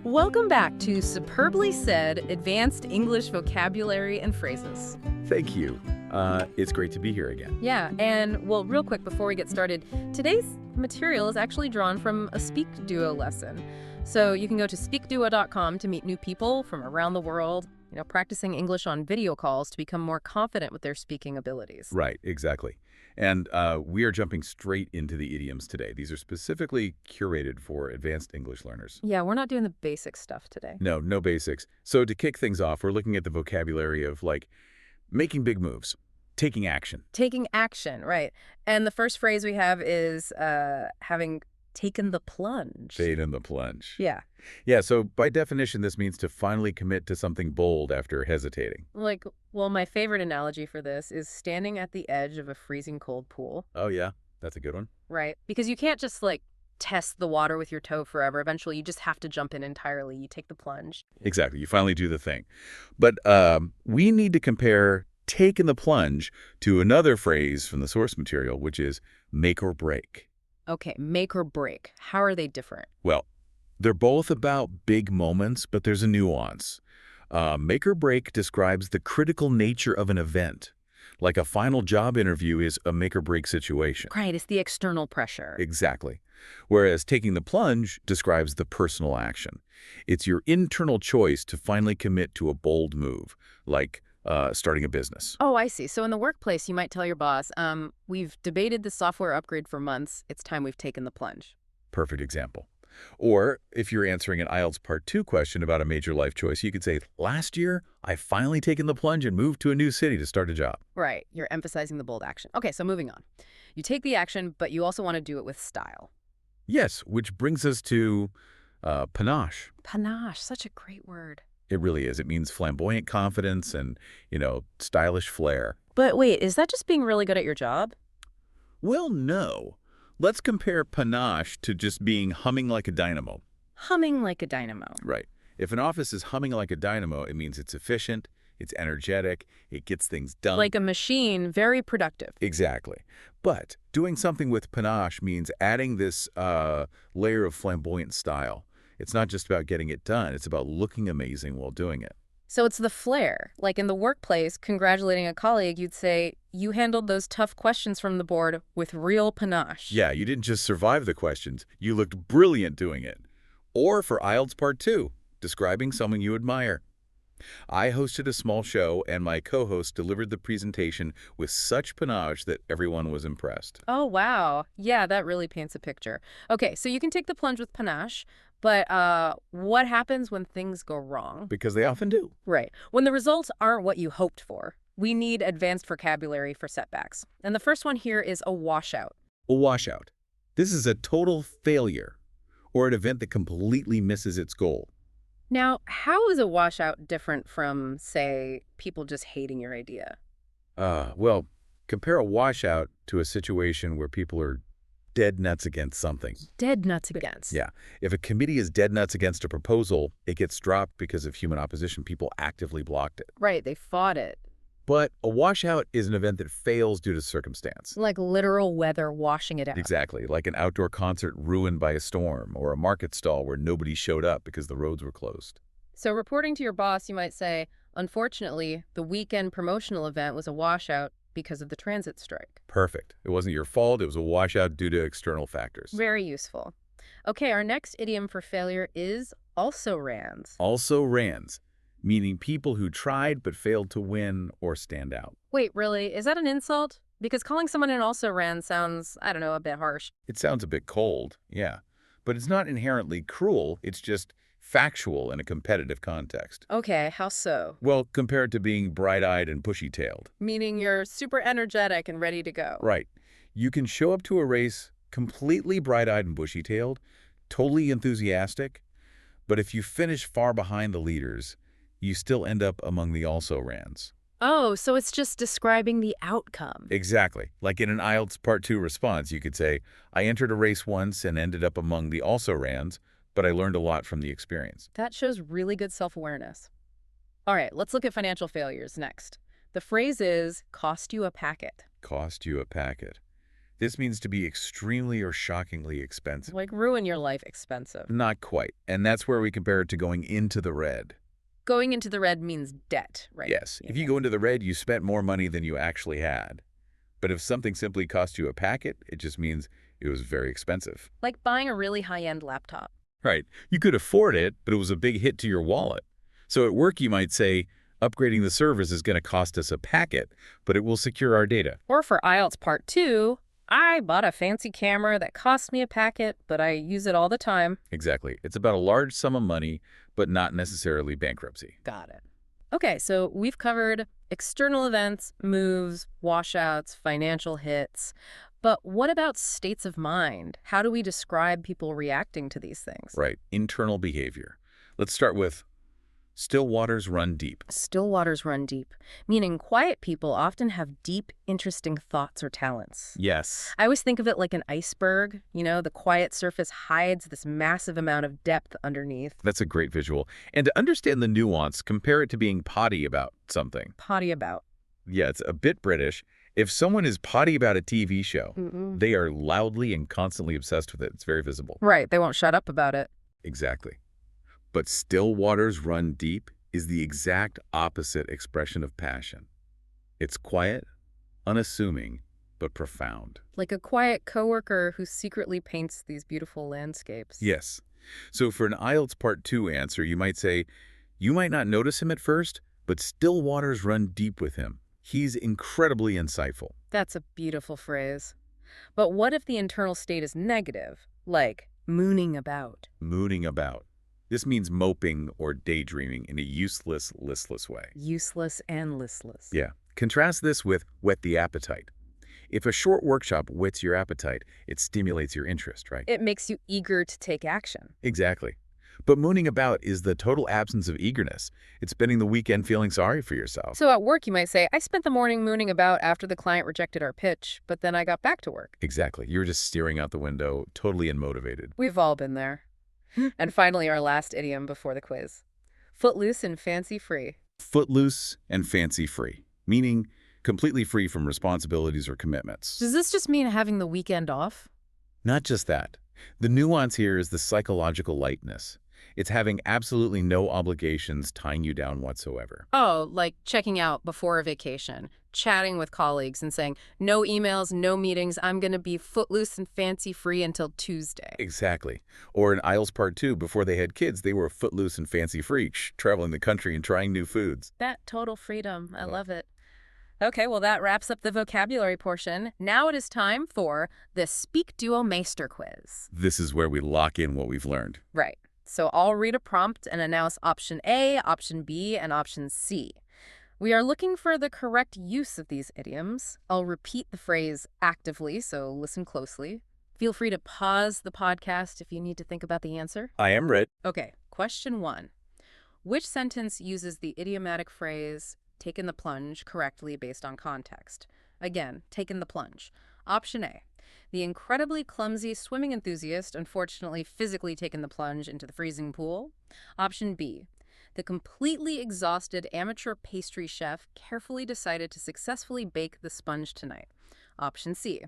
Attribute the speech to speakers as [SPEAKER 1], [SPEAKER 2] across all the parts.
[SPEAKER 1] Welcome back to Superbly Said Advanced English Vocabulary and Phrases.
[SPEAKER 2] Thank you. It's great to be here again.
[SPEAKER 1] Yeah, and well, real quick before we get started, today's material is actually drawn from a SpeakDuo lesson. So you can go to SpeakDuo.com to meet new people from around the world, practicing English on video calls to become more confident with their speaking abilities.
[SPEAKER 2] Right, exactly. And we are jumping straight into the idioms today. These are specifically curated for advanced English learners.
[SPEAKER 1] Yeah, we're not doing the basic stuff today.
[SPEAKER 2] No basics. So to kick things off, we're looking at the vocabulary of, making big moves, taking action.
[SPEAKER 1] Taking action, right. And the first phrase we have is having taken the plunge.
[SPEAKER 2] Taken the plunge.
[SPEAKER 1] Yeah.
[SPEAKER 2] Yeah, so by definition, this means to finally commit to something bold after hesitating.
[SPEAKER 1] Well, my favorite analogy for this is standing at the edge of a freezing cold pool.
[SPEAKER 2] Oh, yeah, that's a good one.
[SPEAKER 1] Right. Because you can't just, test the water with your toe forever. Eventually, you just have to jump in entirely. You take the plunge.
[SPEAKER 2] Exactly. You finally do the thing. But we need to compare taking the plunge to another phrase from the source material, which is make or break.
[SPEAKER 1] Okay, make or break. How are they different?
[SPEAKER 2] Well, they're both about big moments, but there's a nuance. Make or break describes the critical nature of an event. Like a final job interview is a make or break situation.
[SPEAKER 1] Right, it's the external pressure.
[SPEAKER 2] Exactly. Whereas taking the plunge describes the personal action. It's your internal choice to finally commit to a bold move, like starting a business.
[SPEAKER 1] Oh, I see. So in the workplace, you might tell your boss, we've debated the software upgrade for months. It's time we've taken the plunge.
[SPEAKER 2] Perfect example. Or if you're answering an IELTS Part 2 question about a major life choice, you could say, last year, I've finally taken the plunge and moved to a new city to start a job.
[SPEAKER 1] Right. You're emphasizing the bold action. Okay, so moving on. You take the action, but you also want to do it with style.
[SPEAKER 2] Yes, which brings us to panache.
[SPEAKER 1] Panache, such a great word.
[SPEAKER 2] It really is. It means flamboyant confidence and, stylish flair.
[SPEAKER 1] But wait, is that just being really good at your job?
[SPEAKER 2] Well, no. Let's compare panache to just being humming like a dynamo.
[SPEAKER 1] Humming like a dynamo.
[SPEAKER 2] Right. If an office is humming like a dynamo, it means it's efficient, it's energetic, it gets things done.
[SPEAKER 1] Like a machine, very productive.
[SPEAKER 2] Exactly. But doing something with panache means adding this layer of flamboyant style. It's not just about getting it done. It's about looking amazing while doing it.
[SPEAKER 1] So it's the flair. Like in the workplace, congratulating a colleague, you'd say, you handled those tough questions from the board with real panache.
[SPEAKER 2] Yeah, you didn't just survive the questions. You looked brilliant doing it. Or for IELTS Part 2, describing someone you admire. I hosted a small show, and my co-host delivered the presentation with such panache that everyone was impressed.
[SPEAKER 1] Oh, wow. Yeah, that really paints a picture. Okay, so you can take the plunge with panache, but what happens when things go wrong?
[SPEAKER 2] Because they often do.
[SPEAKER 1] Right. When the results aren't what you hoped for, we need advanced vocabulary for setbacks. And the first one here is a washout.
[SPEAKER 2] A washout. This is a total failure, or an event that completely misses its goal.
[SPEAKER 1] Now, how is a washout different from, say, people just hating your idea?
[SPEAKER 2] Well, compare a washout to a situation where people are dead nuts against something.
[SPEAKER 1] Dead nuts against.
[SPEAKER 2] Yeah. If a committee is dead nuts against a proposal, it gets dropped because of human opposition. People actively blocked it.
[SPEAKER 1] Right, they fought it.
[SPEAKER 2] But a washout is an event that fails due to circumstance.
[SPEAKER 1] Like literal weather washing it out.
[SPEAKER 2] Exactly, like an outdoor concert ruined by a storm, or a market stall where nobody showed up because the roads were closed.
[SPEAKER 1] So reporting to your boss, you might say, unfortunately, the weekend promotional event was a washout because of the transit strike.
[SPEAKER 2] Perfect. It wasn't your fault. It was a washout due to external factors.
[SPEAKER 1] Very useful. Okay, our next idiom for failure is also-rans.
[SPEAKER 2] Also-rans, meaning people who tried but failed to win or stand out.
[SPEAKER 1] Wait, really? Is that an insult? Because calling someone an also-ran sounds, I don't know, a bit harsh.
[SPEAKER 2] It sounds a bit cold, yeah. But it's not inherently cruel. It's just factual in a competitive context.
[SPEAKER 1] Okay, how so?
[SPEAKER 2] Well, compared to being bright-eyed and bushy-tailed.
[SPEAKER 1] Meaning you're super energetic and ready to go.
[SPEAKER 2] Right. You can show up to a race completely bright-eyed and bushy-tailed, totally enthusiastic, but if you finish far behind the leaders, you still end up among the also-rans.
[SPEAKER 1] Oh, so it's just describing the outcome.
[SPEAKER 2] Exactly. Like in an IELTS Part 2 response, you could say, I entered a race once and ended up among the also-rans, but I learned a lot from the experience.
[SPEAKER 1] That shows really good self-awareness. All right, let's look at financial failures next. The phrase is, cost you a packet.
[SPEAKER 2] Cost you a packet. This means to be extremely or shockingly expensive.
[SPEAKER 1] Like ruin your life expensive.
[SPEAKER 2] Not quite. And that's where we compare it to going into the red.
[SPEAKER 1] Going into the red means debt, right?
[SPEAKER 2] Yes. If you go into the red, you spent more money than you actually had. But if something simply cost you a packet, it just means it was very expensive.
[SPEAKER 1] Like buying a really high-end laptop.
[SPEAKER 2] Right. You could afford it, but it was a big hit to your wallet. So at work, you might say, upgrading the service is going to cost us a packet, but it will secure our data.
[SPEAKER 1] Or for IELTS Part 2, I bought a fancy camera that cost me a packet, but I use it all the time.
[SPEAKER 2] Exactly. It's about a large sum of money, but not necessarily bankruptcy.
[SPEAKER 1] Got it. Okay, so we've covered external events, moves, washouts, financial hits. But what about states of mind? How do we describe people reacting to these things?
[SPEAKER 2] Right. Internal behavior. Let's start with still waters run deep.
[SPEAKER 1] Still waters run deep, meaning quiet people often have deep, interesting thoughts or talents.
[SPEAKER 2] Yes.
[SPEAKER 1] I always think of it like an iceberg. You know, the quiet surface hides this massive amount of depth underneath.
[SPEAKER 2] That's a great visual. And to understand the nuance, compare it to being potty about something.
[SPEAKER 1] Potty about.
[SPEAKER 2] Yeah, it's a bit British. If someone is potty about a TV show, they are loudly and constantly obsessed with it. It's very visible.
[SPEAKER 1] Right, they won't shut up about it.
[SPEAKER 2] Exactly. But still waters run deep is the exact opposite expression of passion. It's quiet, unassuming, but profound.
[SPEAKER 1] Like a quiet coworker who secretly paints these beautiful landscapes.
[SPEAKER 2] Yes. So for an IELTS Part 2 answer, you might say, you might not notice him at first, but still waters run deep with him. He's incredibly insightful.
[SPEAKER 1] That's a beautiful phrase. But what if the internal state is negative, like mooning about?
[SPEAKER 2] Mooning about. This means moping or daydreaming in a useless, listless way.
[SPEAKER 1] Useless and listless.
[SPEAKER 2] Yeah. Contrast this with whet the appetite. If a short workshop whets your appetite, it stimulates your interest, right?
[SPEAKER 1] It makes you eager to take action.
[SPEAKER 2] Exactly. But mooning about is the total absence of eagerness. It's spending the weekend feeling sorry for yourself.
[SPEAKER 1] So at work, you might say, I spent the morning mooning about after the client rejected our pitch, but then I got back to work.
[SPEAKER 2] Exactly. You're just staring out the window, totally unmotivated.
[SPEAKER 1] We've all been there. And finally, our last idiom before the quiz. Footloose and fancy-free.
[SPEAKER 2] Footloose and fancy-free, meaning completely free from responsibilities or commitments.
[SPEAKER 1] Does this just mean having the weekend off?
[SPEAKER 2] Not just that. The nuance here is the psychological lightness. It's having absolutely no obligations tying you down whatsoever.
[SPEAKER 1] Oh, like checking out before a vacation, chatting with colleagues and saying, no emails, no meetings, I'm going to be footloose and fancy-free until Tuesday.
[SPEAKER 2] Exactly. Or in IELTS Part 2, before they had kids, they were footloose and fancy-free, traveling the country and trying new foods.
[SPEAKER 1] That total freedom. I love it. Okay, well, that wraps up the vocabulary portion. Now it is time for the SpeakDuo Meister Quiz.
[SPEAKER 2] This is where we lock in what we've learned.
[SPEAKER 1] Right. So I'll read a prompt and announce option A, option B, and option C. We are looking for the correct use of these idioms. I'll repeat the phrase actively, so listen closely. Feel free to pause the podcast if you need to think about the answer.
[SPEAKER 2] I am Rit.
[SPEAKER 1] Okay, question 1. Which sentence uses the idiomatic phrase, taken the plunge, correctly based on context? Again, taken the plunge. Option A. The incredibly clumsy swimming enthusiast unfortunately physically taken the plunge into the freezing pool. Option B. The completely exhausted amateur pastry chef carefully decided to successfully bake the sponge tonight. Option C.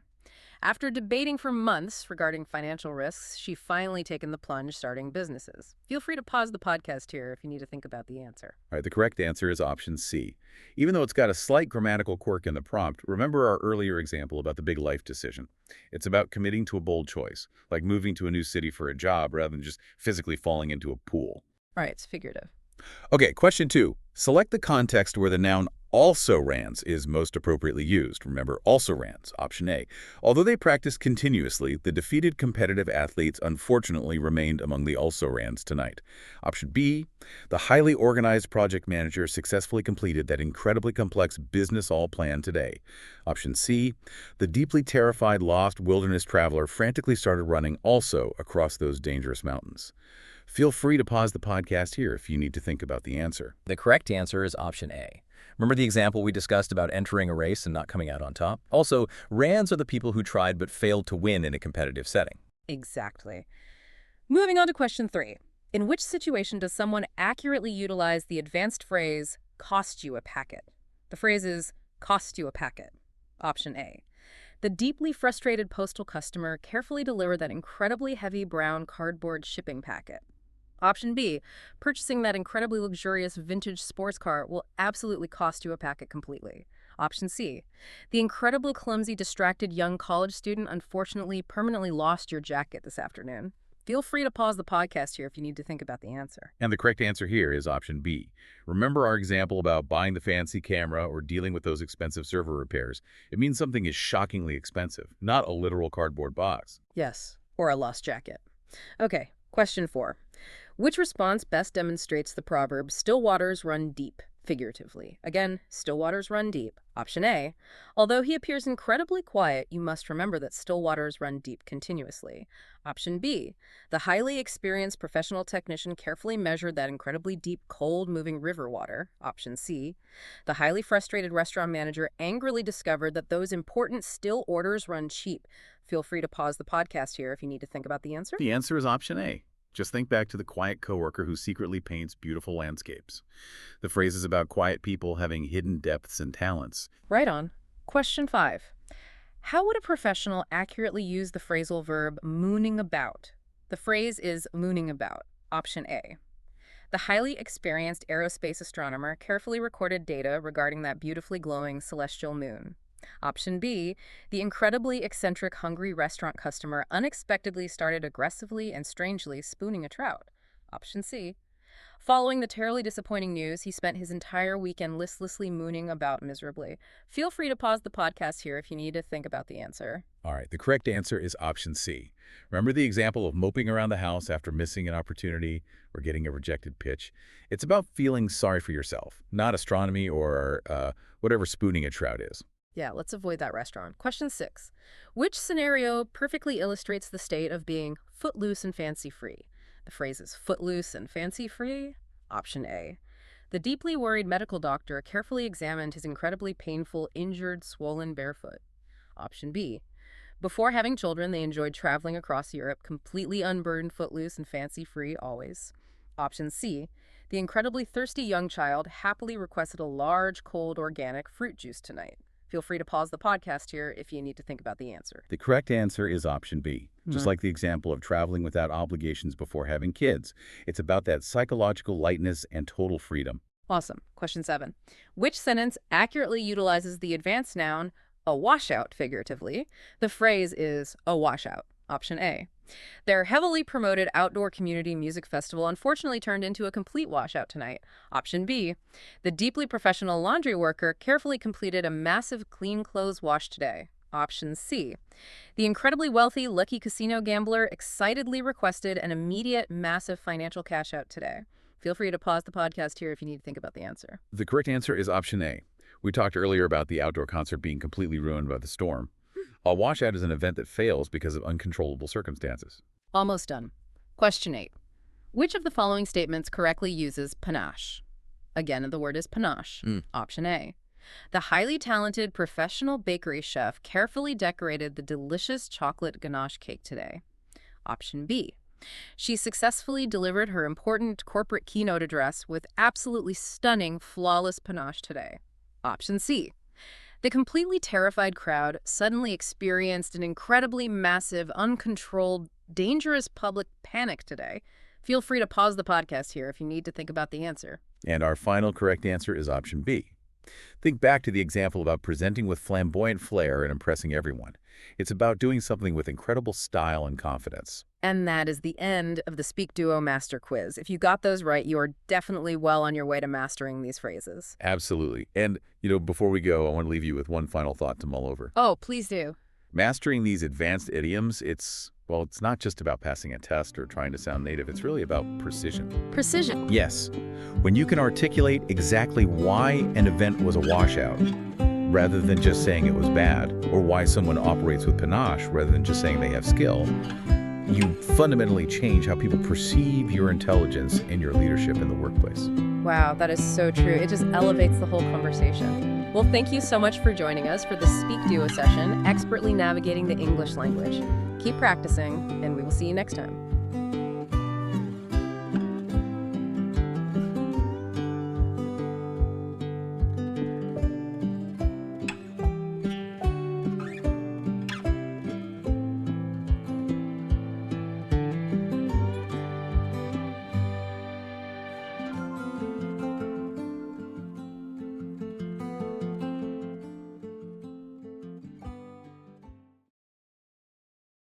[SPEAKER 1] After debating for months regarding financial risks, she finally taken the plunge starting businesses. Feel free to pause the podcast here if you need to think about the answer.
[SPEAKER 2] All right, the correct answer is option C. Even though it's got a slight grammatical quirk in the prompt, remember our earlier example about the big life decision. It's about committing to a bold choice, like moving to a new city for a job rather than just physically falling into a pool.
[SPEAKER 1] All right, it's figurative.
[SPEAKER 2] Okay, question 2. Select the context where the noun also-rans is most appropriately used. Remember, also-rans, option A. Although they practiced continuously, the defeated competitive athletes unfortunately remained among the also-rans tonight. Option B. The highly organized project manager successfully completed that incredibly complex business all planned today. Option C. The deeply terrified lost wilderness traveler frantically started running also across those dangerous mountains. Feel free to pause the podcast here if you need to think about the answer.
[SPEAKER 3] The correct answer is option A. Remember the example we discussed about entering a race and not coming out on top? Also, rans are the people who tried but failed to win in a competitive setting.
[SPEAKER 1] Exactly. Moving on to question 3. In which situation does someone accurately utilize the advanced phrase, cost you a packet? The phrase is, cost you a packet. Option A. The deeply frustrated postal customer carefully delivered that incredibly heavy brown cardboard shipping packet. Option B, purchasing that incredibly luxurious vintage sports car will absolutely cost you a packet completely. Option C, the incredibly clumsy, distracted young college student unfortunately permanently lost your jacket this afternoon. Feel free to pause the podcast here if you need to think about the answer.
[SPEAKER 2] And the correct answer here is option B. Remember our example about buying the fancy camera or dealing with those expensive server repairs. It means something is shockingly expensive, not a literal cardboard box.
[SPEAKER 1] Yes, or a lost jacket. Okay, question 4. Which response best demonstrates the proverb, still waters run deep, figuratively? Again, still waters run deep. Option A, although he appears incredibly quiet, you must remember that still waters run deep continuously. Option B, the highly experienced professional technician carefully measured that incredibly deep, cold-moving river water. Option C, the highly frustrated restaurant manager angrily discovered that those important still orders run cheap. Feel free to pause the podcast here if you need to think about the answer.
[SPEAKER 2] The answer is option A. Just think back to the quiet coworker who secretly paints beautiful landscapes. The phrase is about quiet people having hidden depths and talents.
[SPEAKER 1] Right on. Question 5. How would a professional accurately use the phrasal verb mooning about? The phrase is mooning about. Option A. The highly experienced aerospace astronomer carefully recorded data regarding that beautifully glowing celestial moon. Option B, the incredibly eccentric hungry restaurant customer unexpectedly started aggressively and strangely spooning a trout. Option C, following the terribly disappointing news, he spent his entire weekend listlessly mooning about miserably. Feel free to pause the podcast here if you need to think about the answer.
[SPEAKER 2] All right, the correct answer is option C. Remember the example of moping around the house after missing an opportunity or getting a rejected pitch? It's about feeling sorry for yourself, not astronomy or whatever spooning a trout is.
[SPEAKER 1] Yeah, let's avoid that restaurant. Question 6. Which scenario perfectly illustrates the state of being footloose and fancy-free? The phrase is footloose and fancy-free. Option A. The deeply worried medical doctor carefully examined his incredibly painful, injured, swollen bare foot. Option B. Before having children, they enjoyed traveling across Europe, completely unburdened, footloose, and fancy-free always. Option C. The incredibly thirsty young child happily requested a large, cold, organic fruit juice tonight. Feel free to pause the podcast here if you need to think about the answer.
[SPEAKER 2] The correct answer is option B. Just like the example of traveling without obligations before having kids. It's about that psychological lightness and total freedom.
[SPEAKER 1] Awesome. Question 7. Which sentence accurately utilizes the advanced noun a washout figuratively? The phrase is a washout. Option A. Their heavily promoted outdoor community music festival unfortunately turned into a complete washout tonight. Option B. The deeply professional laundry worker carefully completed a massive clean clothes wash today. Option C. The incredibly wealthy, lucky casino gambler excitedly requested an immediate, massive financial cash out today. Feel free to pause the podcast here if you need to think about the answer.
[SPEAKER 2] The correct answer is option A. We talked earlier about the outdoor concert being completely ruined by the storm. A washout is an event that fails because of uncontrollable circumstances.
[SPEAKER 1] Almost done. Question 8. Which of the following statements correctly uses panache? Again, the word is panache. Option A. The highly talented professional bakery chef carefully decorated the delicious chocolate ganache cake today. Option B. She successfully delivered her important corporate keynote address with absolutely stunning, flawless panache today. Option C. The completely terrified crowd suddenly experienced an incredibly massive, uncontrolled, dangerous public panic today. Feel free to pause the podcast here if you need to think about the answer.
[SPEAKER 2] And our final correct answer is option B. Think back to the example about presenting with flamboyant flair and impressing everyone. It's about doing something with incredible style and confidence.
[SPEAKER 1] And that is the end of the SpeakDuo Master Quiz. If you got those right, you are definitely well on your way to mastering these phrases.
[SPEAKER 2] Absolutely. And, before we go, I want to leave you with one final thought to mull over.
[SPEAKER 1] Oh, please do.
[SPEAKER 2] Mastering these advanced idioms, it's not just about passing a test or trying to sound native. It's really about precision.
[SPEAKER 1] Precision.
[SPEAKER 2] Yes. When you can articulate exactly why an event was a washout, rather than just saying it was bad, or why someone operates with panache rather than just saying they have skill, you fundamentally change how people perceive your intelligence and your leadership in the workplace.
[SPEAKER 1] Wow, that is so true. It just elevates the whole conversation. Well, thank you so much for joining us for the SpeakDuo session, expertly navigating the English language. Keep practicing, and we will see you next time.